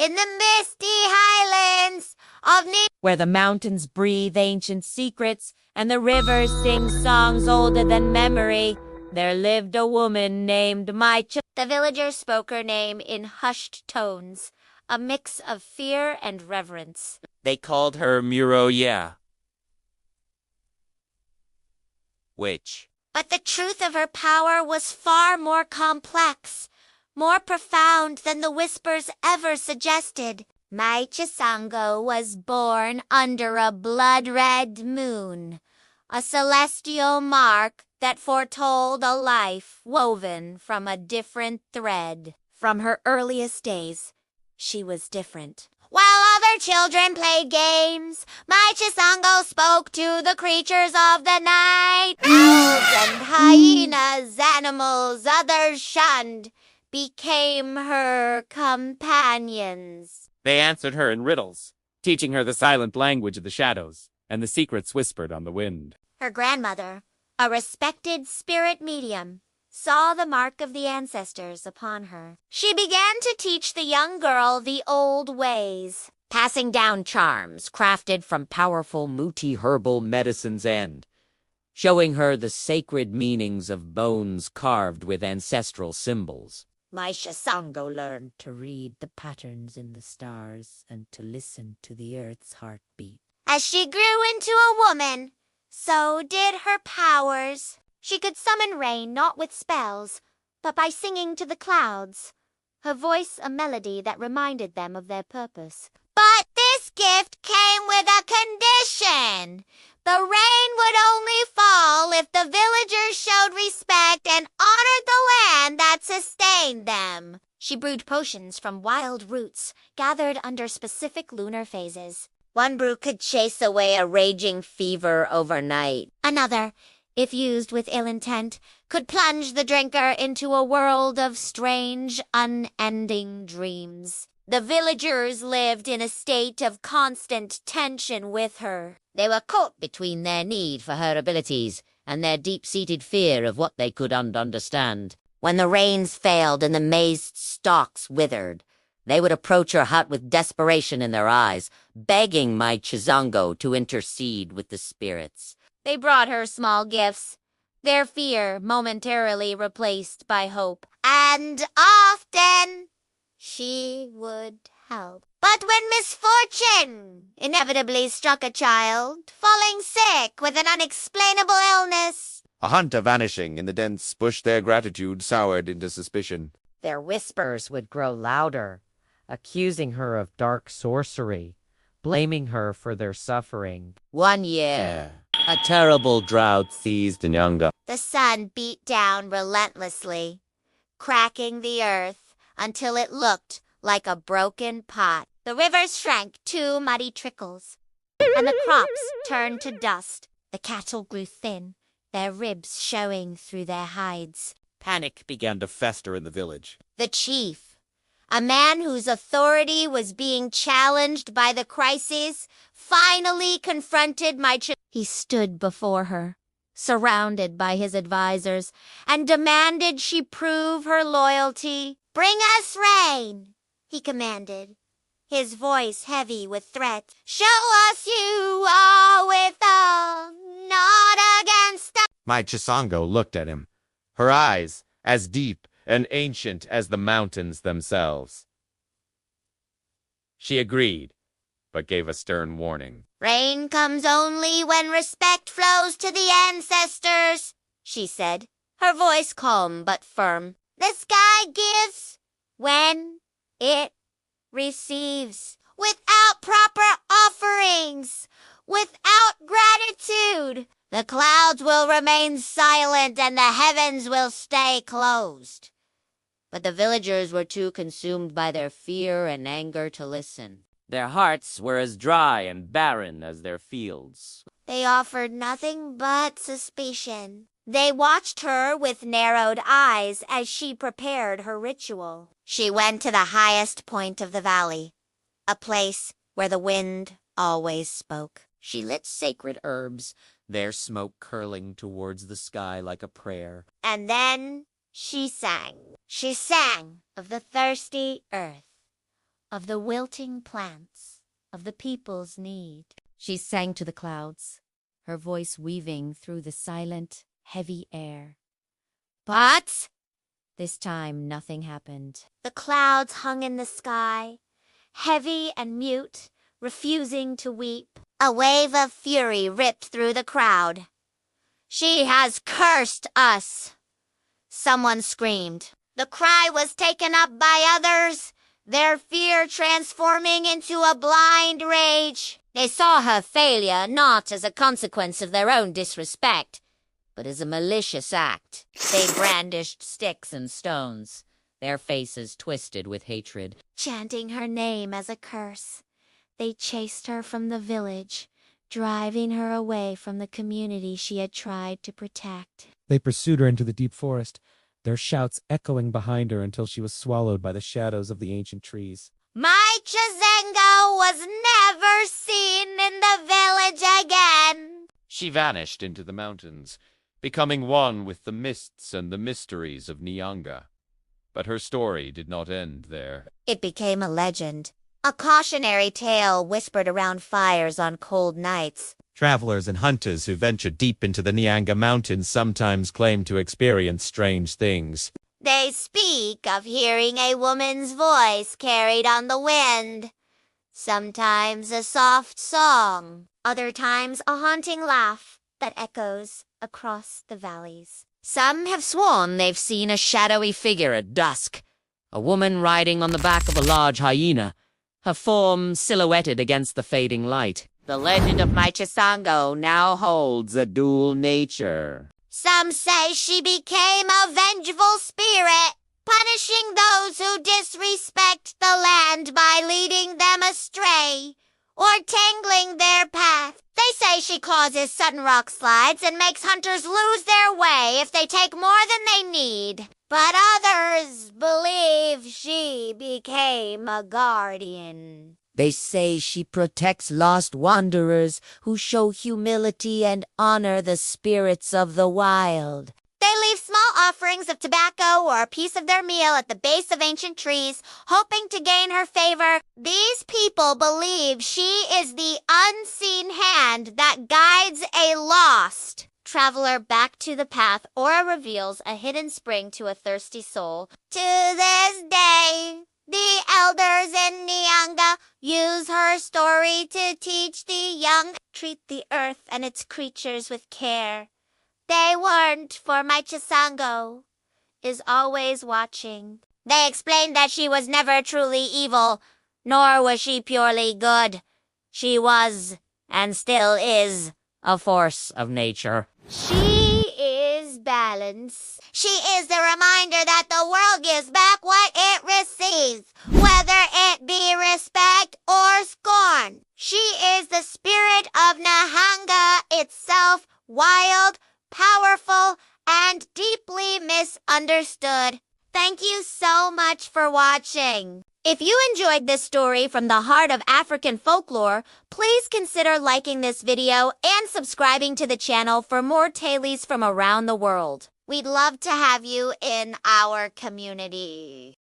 in the misty highlands of where the mountains breathe ancient secrets and the rivers sing songs older than memory, there lived a woman named Mai Chisango. The villagers spoke her name in hushed tones, a mix of fear and reverence. They called her muroyi, witch. But the truth of her power was far more complex, more profound than the whispers ever suggested. Mai Chisango was born under a blood-red moon, a celestial mark that foretold a life woven from a different thread. From her earliest days, she was different. While other children played games, Mai Chisango spoke to the creatures of the night. Owls and hyenas, animals others shunned, became her companions. They answered her in riddles, teaching her the silent language of the shadows and the secrets whispered on the wind. Her grandmother, a respected spirit medium, saw the mark of the ancestors upon her. She began to teach the young girl the old ways, Passing down charms crafted from powerful muti herbal medicines and showing her the sacred meanings of bones carved with ancestral symbols. Mai Chisango learned to read the patterns in the stars and to listen to the earth's heartbeat. As she grew into a woman, so did her powers. She could summon rain not with spells, but by singing to the clouds, her voice a melody that reminded them of their purpose. But this gift came with a condition. The rain would only fall if the villagers showed respect and honored the land that sustained them. She brewed potions from wild roots gathered under specific lunar phases. One brew could chase away a raging fever overnight. Another, if used with ill intent, could plunge the drinker into a world of strange, unending dreams. The villagers lived in a state of constant tension with her. They were caught between their need for her abilities and their deep-seated fear of what they couldn't understand. When the rains failed and the maize stalks withered, they would approach her hut with desperation in their eyes, begging Mai Chisango to intercede with the spirits. They brought her small gifts, their fear momentarily replaced by hope. And often she would help. But when misfortune inevitably struck a child, falling sick with an unexplainable illness, a hunter vanishing in the dense bush, their gratitude soured into suspicion. Their whispers would grow louder, accusing her of dark sorcery, blaming her for their suffering. One year, a terrible drought seized Nyanga. The sun beat down relentlessly, cracking the earth until it looked like a broken pot. The rivers shrank to muddy trickles, and the crops turned to dust. The cattle grew thin, their ribs showing through their hides. Panic began to fester in the village. The chief, a man whose authority was being challenged by the crisis, finally confronted Mai Chisango. He stood before her, surrounded by his advisors, and demanded she prove her loyalty. "Bring us rain," he commanded, his voice heavy with threat. "Show us you are with us, not against us." Mai Chisango looked at him, her eyes as deep and ancient as the mountains themselves. She agreed, but gave a stern warning. "Rain comes only when respect flows to the ancestors," she said, her voice calm but firm. "The sky gives when it receives. Without proper offerings, without gratitude, the clouds will remain silent and the heavens will stay closed." But the villagers were too consumed by their fear and anger to listen. Their hearts were as dry and barren as their fields. They offered nothing but suspicion. They watched her with narrowed eyes as she prepared her ritual. She went to the highest point of the valley, a place where the wind always spoke. She lit sacred herbs, their smoke curling towards the sky like a prayer. And then she sang. She sang of the thirsty earth, of the wilting plants, of the people's need. She sang to the clouds, her voice weaving through the silent, heavy air. But this time nothing happened. The clouds hung in the sky, heavy and mute, refusing to weep. A wave of fury ripped through the crowd. "She has cursed us!" someone screamed. The cry was taken up by others, their fear transforming into a blind rage. They saw her failure not as a consequence of their own disrespect, but as a malicious act. They brandished sticks and stones, their faces twisted with hatred, chanting her name as a curse. They chased her from the village, driving her away from the community she had tried to protect. They pursued her into the deep forest, their shouts echoing behind her until she was swallowed by the shadows of the ancient trees. Mai Chisango was never seen in the village again. She vanished into the mountains, becoming one with the mists and the mysteries of Nyanga. But her story did not end there. It became a legend, a cautionary tale whispered around fires on cold nights. Travelers and hunters who venture deep into the Nyanga mountains sometimes claim to experience strange things. They speak of hearing a woman's voice carried on the wind, sometimes a soft song, other times a haunting laugh that echoes across the valleys. Some have sworn they've seen a shadowy figure at dusk, a woman riding on the back of a large hyena, her form silhouetted against the fading light. The legend of Mai Chisango now holds a dual nature. Some say she became a vengeful spirit, punishing those who disrespect the land by leading them astray or tangling their path. They say she causes sudden rock slides and makes hunters lose their way if they take more than they need. But others believe she became a guardian. They say she protects lost wanderers who show humility and honor the spirits of the wild. They leave small offerings of tobacco or a piece of their meal at the base of ancient trees, hoping to gain her favor. These people believe she is the unseen hand that guides a lost traveler back to the path or reveals a hidden spring to a thirsty soul. To this day, the elders in Nyanga use her story to teach the young. Treat the earth and its creatures with care. They weren't, for Mai Chisango is always watching. They explained that she was never truly evil, nor was she purely good. She was, and still is, a force of nature. She is balance. She is the reminder that the world gives back what it receives, whether it be respect or scorn. She is the spirit of Nyanga itself, wild, powerful, and deeply misunderstood. Thank you so much for watching. If you enjoyed this story from the heart of African folklore, please consider liking this video and subscribing to the channel for more tales from around the world. We'd love to have you in our community.